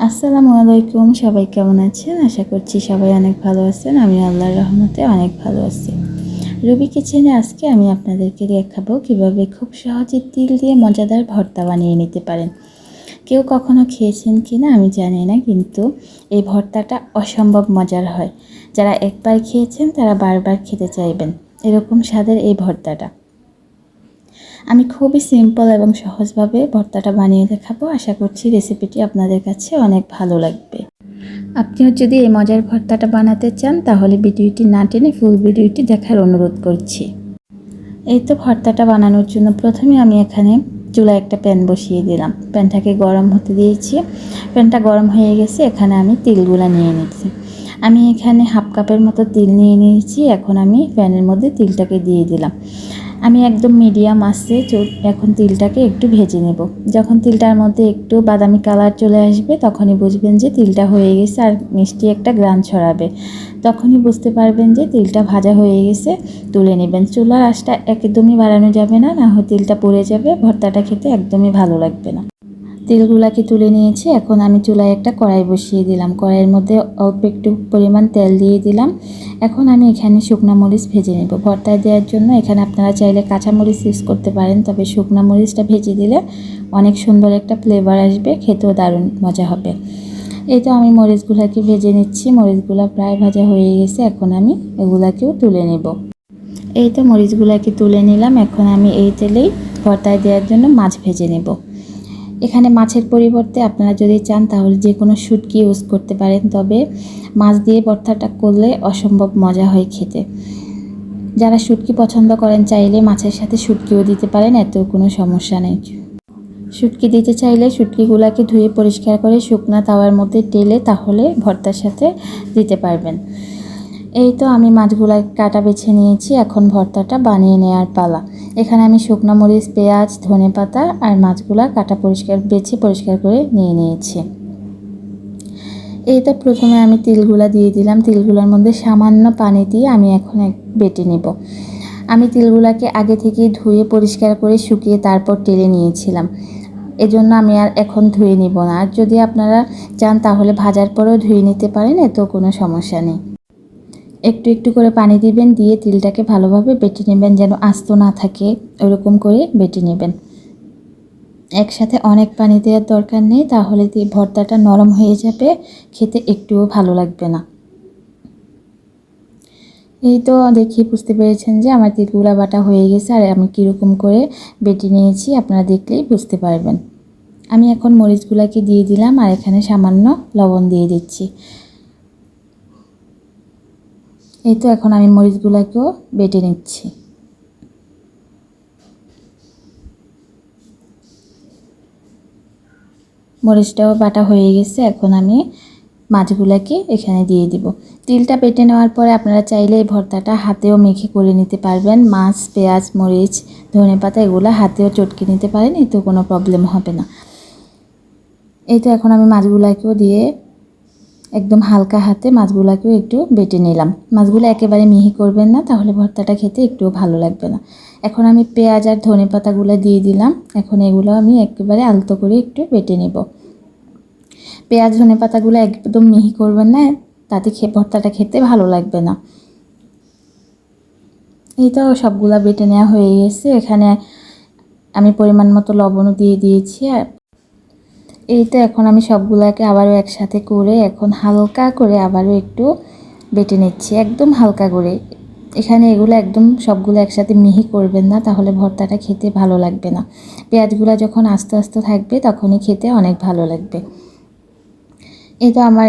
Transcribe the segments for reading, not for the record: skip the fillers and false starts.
আসসালামু আলাইকুম, সবাই কেমন আছেন? আশা করছি সবাই অনেক ভালো আছেন। আমি আল্লাহর রহমতে অনেক ভালো আছি। রুবি কিচেনে আজকে আমি আপনাদেরকে দেখাবো কিভাবে খুব সহজে তিল দিয়ে মজাদার ভর্তা বানিয়ে নিতে পারেন। কেউ কখনো খেয়েছেন কি না আমি জানি না, কিন্তু এই ভর্তাটা অসম্ভব মজার হয়। যারা একবার খেয়েছেন তারা বারবার খেতে চাইবেন, এরকম স্বাদের এই ভর্তাটা। আমি খুবই সিম্পল এবং সহজভাবে ভর্তাটা বানিয়ে দেখাবো। আশা করছি রেসিপিটি আপনাদের কাছে অনেক ভালো লাগবে। আপনিও যদি এই মজার ভর্তাটা বানাতে চান তাহলে ভিডিওটি না টেনে ফুল ভিডিওটি দেখার অনুরোধ করছি। এই তো ভর্তাটা বানানোর জন্য প্রথমে আমি এখানে চুলায় একটা প্যান বসিয়ে দিলাম। প্যানটাকে গরম হতে দিয়েছি। প্যানটা গরম হয়ে গেছে, এখানে আমি তিলগুলা নিয়ে নিচ্ছি। আমি এখানে হাফ কাপের মতো তিল নিয়ে নিয়েছি। এখন আমি প্যানের মধ্যে তিলটাকে দিয়ে দিলাম। আমি একদম মিডিয়াম আঁচে এখন তিলটাকে একটু ভেজে নেব। যখন তিলটার মধ্যে একটু বাদামি কালার চলে আসবে তখনই বুঝবেন যে তিলটা হয়ে গেছে আর মিষ্টি একটা গ্রান ছড়াবে। তখনই বুঝতে পারবেন যে তিলটা ভাজা হয়ে গেছে। তুলে নেবেন। চুলার আঁচটা একদমই বাড়ানো যাবে না, না হয় তিলটা পুড়ে যাবে, ভর্তাটা খেতে একদমই ভালো লাগবে না। তিলগুলাকে তুলে নিয়েছি। এখন আমি চুলায় একটা কড়াই বসিয়ে দিলাম। কড়াইয়ের মধ্যে অল্প একটু পরিমাণ তেল দিয়ে দিলাম। এখন আমি এখানে শুকনো মরিচ ভেজে নেব। ভর্তায় দেওয়ার জন্য এখানে আপনারা চাইলে কাঁচা মরিচ ইউজ করতে পারেন, তবে শুকনো মরিচটা ভেজে দিলে অনেক সুন্দর একটা ফ্লেভার আসবে, খেতেও দারুণ মজা হবে। এই তো আমি মরিচগুলাকে ভেজে নিচ্ছি। মরিচগুলো প্রায় ভাজা হয়ে গেছে। এখন আমি এগুলাকেও তুলে নেব। এই তো মরিচগুলাকে তুলে নিলাম। এখন আমি এই তেলেই ভর্তায় দেওয়ার জন্য মাছ ভেজে নেব। এখানে মাছের পরিবর্তে আপনারা যদি চান তাহলে যে কোনো শুটকি ইউজ করতে পারেন, তবে মাছ দিয়ে ভর্তাটা করলে অসম্ভব মজা হয় খেতে। যারা শুটকি পছন্দ করেন চাইলে মাছের সাথে শুটকিও দিতে পারেন, এতেও কোনো সমস্যা নেই। শুটকি দিতে চাইলে শুটকিগুলোকে ধুয়ে পরিষ্কার করে শুকনো তাওয়ার মধ্যে ঢেলে তাহলে ভর্তার সাথে দিতে পারবেন। এই তো আমি মাছগুলো কাটা বেছে নিয়েছি। এখন ভর্তাটা বানিয়ে নেওয়ার পালা। এখানে আমি শুকনো মরিচ, পেঁয়াজ, ধনেপাতা আর মাছগুলা কাটা বেছে পরিষ্কার করে নিয়ে নিয়েছি। এই তো প্রথমে আমি তিলগুলা দিয়ে দিলাম। তিলগুলোর মধ্যে সামান্য পানি দিয়ে আমি এখন বেটে নেব। আমি তিলগুলাকে আগে থেকেই ধুয়ে পরিষ্কার করে শুকিয়ে তারপর টেলে নিয়েছিলাম, এজন্য আমি আর এখন ধুয়ে নিব না। আর যদি আপনারা চান তাহলে ভাজার পরেও ধুয়ে নিতে পারেন, এতেও কোনো সমস্যা নেই। একটু একটু করে পানি দিবেন, দিয়ে তিলটাকে ভালোভাবে বেটে নেবেন, যেন আস্ত না থাকে, ওরকম করে বেটে নেবেন। একসাথে অনেক পানি দেওয়ার দরকার নেই, তাহলে ভর্তাটা নরম হয়ে যাবে, খেতে একটুও ভালো লাগবে না। এই তো দেখি বুঝতে পেরেছেন যে আমার তিলগুলা বাটা হয়ে গেছে, আর আমি কীরকম করে বেটে নিয়েছি আপনারা দেখলেই বুঝতে পারবেন। আমি এখন মরিচগুলাকে দিয়ে দিলাম আর এখানে সামান্য লবণ দিয়ে দিচ্ছি। এই তো এখন আমি মরিচগুলোকেও বেটে নিচ্ছি। মরিচটাও বাটা হয়ে গেছে। এখন আমি মাছগুলোকে এখানে দিয়ে দিব। তিলটা বেটে নেওয়ার পরে আপনারা চাইলে এই ভর্তাটা হাতেও মেখে করে নিতে পারবেন। মাছ, পেঁয়াজ, মরিচ, ধনেপাতা এগুলো হাতেও চটকে নিতে পারেন, এতেও কোনো প্রবলেম হবে না। এই তো এখন আমি মাছগুলোকেও দিয়ে একদম হালকা হাতে মাছগুলোকেও একটু বেটে নিলাম। মাছগুলো একেবারে মিহি করবেন না, তাহলে ভর্তাটা খেতে একটুও ভালো লাগবে না। এখন আমি পেঁয়াজ আর ধনেপাতাগুলো দিয়ে দিলাম। এখন এগুলো আমি একেবারে আলতো করে একটু বেটে নেব। পেঁয়াজ ধনেপাতাগুলো একদম মিহি করবেন না, তাতে ভর্তাটা খেতে ভালো লাগবে না। এই তো সবগুলা বেটে নেওয়া হয়ে গেছে। এখানে আমি পরিমাণ মতো লবণও দিয়ে দিয়েছি। আর এই তো এখন আমি সবগুলাকে আবারও একসাথে করে এখন হালকা করে আবারও একটু বেটে নিচ্ছি, একদম হালকা করে। এখানে এগুলো একদম সবগুলো একসাথে মিহি করবেন না, তাহলে ভর্তাটা খেতে ভালো লাগবে না। পেঁয়াজগুলো যখন আস্তে আস্তে থাকবে তখনই খেতে অনেক ভালো লাগবে। এই তো আমার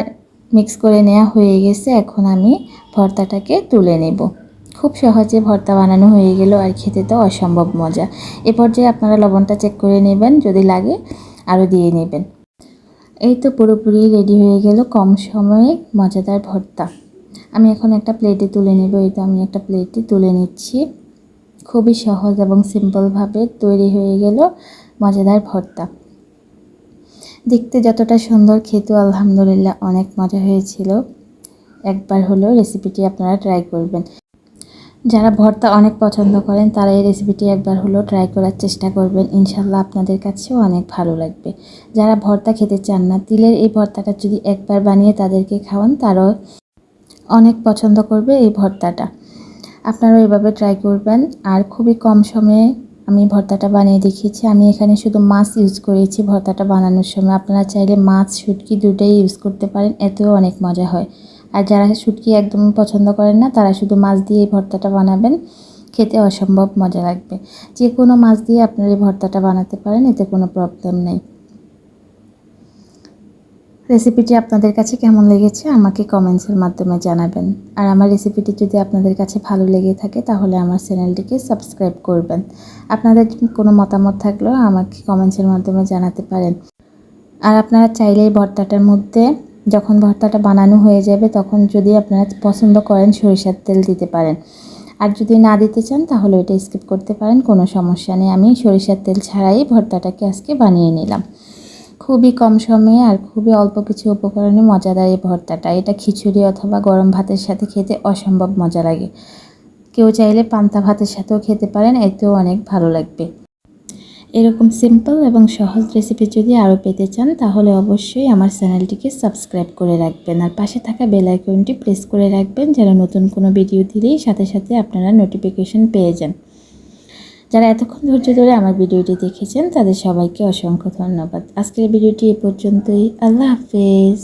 মিক্স করে নেওয়া হয়ে গেছে। এখন আমি ভর্তাটাকে তুলে নেব। খুব সহজে ভর্তা বানানো হয়ে গেল, আর খেতে তো অসম্ভব মজা। এ পর্যায়ে আপনারা লবণটা চেক করে নেবেন, যদি লাগে আরও দিয়ে নেবেন। এই তো পুরোপুরি রেডি হয়ে গেল কম সময়ে মজাদার ভর্তা। আমি এখন একটা প্লেটে তুলে নেব। এই তো আমি একটা প্লেটে তুলে নিচ্ছি। খুবই সহজ এবং সিম্পলভাবে তৈরি হয়ে গেল মজাদার ভর্তা। দেখতে যতটা সুন্দর, খেতেও আলহামদুলিল্লাহ অনেক মজা হয়েছিল। একবার হলেও রেসিপিটি আপনারা ট্রাই করবেন। যারা ভর্তা অনেক পছন্দ করেন তারা এই রেসিপিটি একবার হলেও ট্রাই করার চেষ্টা করবেন, ইনশাল্লাহ আপনাদের কাছেও অনেক ভালো লাগবে। যারা ভর্তা খেতে চান না, তিলের এই ভর্তাটা যদি একবার বানিয়ে তাদেরকে খাওয়ান, তারাও অনেক পছন্দ করবে এই ভর্তাটা। আপনারাও এভাবে ট্রাই করবেন। আর খুবই কম সময়ে আমি ভর্তাটা বানিয়ে দেখিয়েছি। আমি এখানে শুধু মাছ ইউজ করেছি ভর্তাটা বানানোর সময়। আপনারা চাইলে মাছ, শুটকি দুটোই ইউজ করতে পারেন, এতেও অনেক মজা হয়। আর যারা শুটকি একদমই পছন্দ করেন না, তারা শুধু মাছ দিয়ে এই ভর্তাটা বানাবেন, খেতে অসম্ভব মজা লাগবে। যে কোনো মাছ দিয়ে আপনারা এই ভর্তাটা বানাতে পারেন, এতে কোনো প্রবলেম নেই। রেসিপিটি আপনাদের কাছে কেমন লেগেছে আমাকে কমেন্টসের মাধ্যমে জানাবেন। আর আমার রেসিপিটি যদি আপনাদের কাছে ভালো লেগে থাকে তাহলে আমার চ্যানেলটিকে সাবস্ক্রাইব করবেন। আপনাদের কোনো মতামত থাকলেও আমাকে কমেন্টসের মাধ্যমে জানাতে পারেন। আর আপনারা চাইলেই ভর্তাটার মধ্যে, যখন ভর্তাটা বানানো হয়ে যাবে তখন যদি আপনারা পছন্দ করেন সরিষার তেল দিতে পারেন। আর যদি না দিতে চান তাহলে ওইটা স্কিপ করতে পারেন, কোনো সমস্যা নেই। আমি সরিষার তেল ছাড়াই ভর্তাটাকে আজকে বানিয়ে নিলাম। খুবই কম সময়ে আর খুবই অল্প কিছু উপকরণে মজাদার এই ভর্তাটা। এটা খিচুড়ি অথবা গরম ভাতের সাথে খেতে অসম্ভব মজা লাগে। কেউ চাইলে পান্তা ভাতের সাথেও খেতে পারেন, এতেও অনেক ভালো লাগবে। এরকম সিম্পল এবং সহজ রেসিপি যদি আরও পেতে চান তাহলে অবশ্যই আমার চ্যানেলটিকে সাবস্ক্রাইব করে রাখবেন। আর পাশে থাকা বেল আইকনটি প্রেস করে রাখবেন, যেন নতুন কোনো ভিডিও দিলেই সাথে সাথে আপনারা নোটিফিকেশন পেয়ে যান। যারা এতক্ষণ ধৈর্য ধরে আমার ভিডিওটি দেখেছেন তাদের সবাইকে অসংখ্য ধন্যবাদ। আজকের ভিডিওটি এ পর্যন্তই। আল্লাহ হাফেজ।